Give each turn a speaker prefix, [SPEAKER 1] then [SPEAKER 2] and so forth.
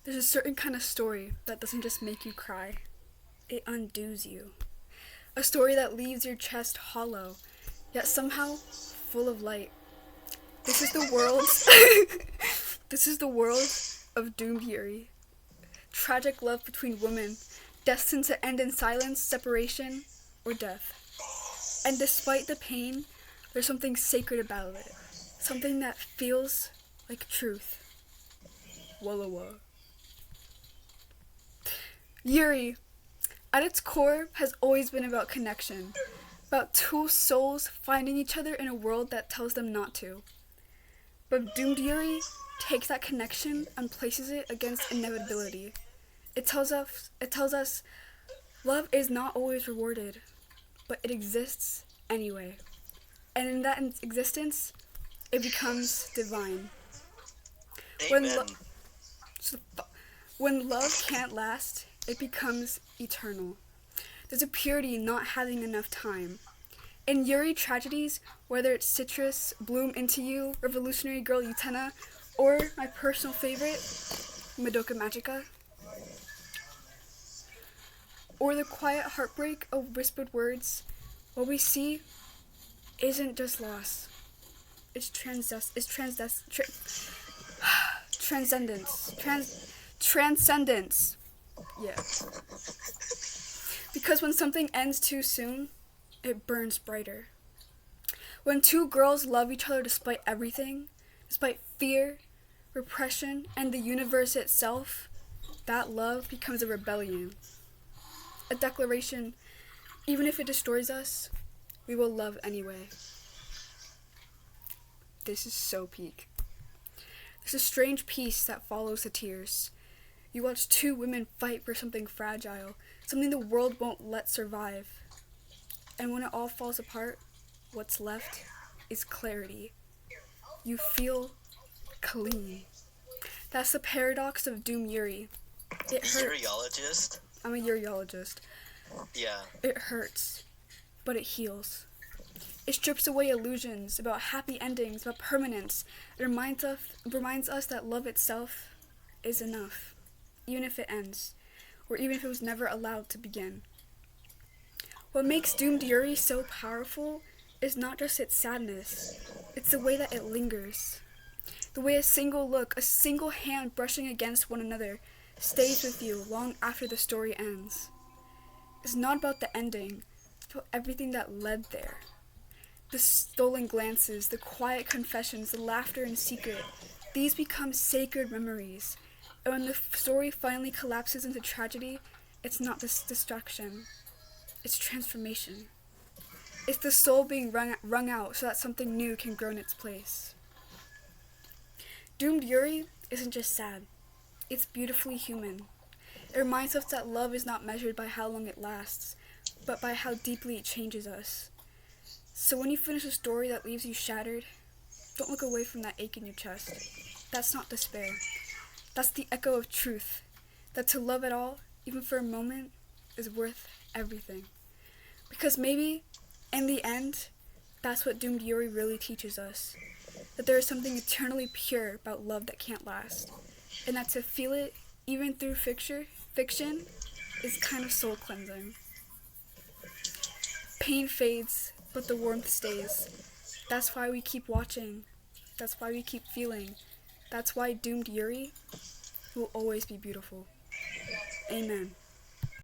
[SPEAKER 1] There's a certain kind of story that doesn't just make you cry, it undoes you. A story that leaves your chest hollow, yet somehow full of light. This is the world. This is the world of doomed Yuri. Tragic love between women, destined to end in silence, separation, or death. And despite the pain, there's something sacred about it. Something that feels like truth. Walla walla. Yuri, at its core, has always been about connection. About two souls finding each other in a world that tells them not to. But doomed Yuri takes that connection and places it against inevitability. It tells us love is not always rewarded, but it exists anyway. And in that existence, it becomes divine.
[SPEAKER 2] Amen.
[SPEAKER 1] When love can't last, it becomes eternal. There's a purity in not having enough time. In Yuri tragedies, whether it's Citrus, Bloom Into You, Revolutionary Girl Utena, or my personal favorite, Madoka Magica, or the quiet heartbreak of whispered words, what we see isn't just loss. It's transcendence. Yeah. Because when something ends too soon, it burns brighter. When two girls love each other despite everything, despite fear, repression, and the universe itself, that love becomes a rebellion. A declaration, even if it destroys us, we will love anyway. This is so peak. There's a strange peace that follows the tears. You watch two women fight for something fragile, something the world won't let survive. And when it all falls apart, what's left is clarity. You feel clean. That's the paradox of Doom Yuri. It hurts.
[SPEAKER 2] Yuriologist?
[SPEAKER 1] I'm a yuriologist.
[SPEAKER 2] Yeah.
[SPEAKER 1] It hurts, but it heals. It strips away illusions about happy endings, about permanence. It reminds us that love itself is enough, even if it ends, or even if it was never allowed to begin. What makes Doomed Yuri so powerful is not just its sadness, it's the way that it lingers. The way a single look, a single hand brushing against one another, stays with you long after the story ends. It's not about the ending, it's about everything that led there. The stolen glances, the quiet confessions, the laughter in secret, these become sacred memories. And when the story finally collapses into tragedy, it's not this destruction, it's transformation. It's the soul being wrung out so that something new can grow in its place. Doomed Yuri isn't just sad, it's beautifully human. It reminds us that love is not measured by how long it lasts, but by how deeply it changes us. So when you finish a story that leaves you shattered, don't look away from that ache in your chest. That's not despair. That's the echo of truth, that to love at all, even for a moment, is worth everything. Because maybe, in the end, that's what Doomed Yuri really teaches us. That there is something eternally pure about love that can't last. And that to feel it, even through fiction, is kind of soul cleansing. Pain fades, but the warmth stays. That's why we keep watching. That's why we keep feeling. That's why Doomed Yuri will always be beautiful. Amen.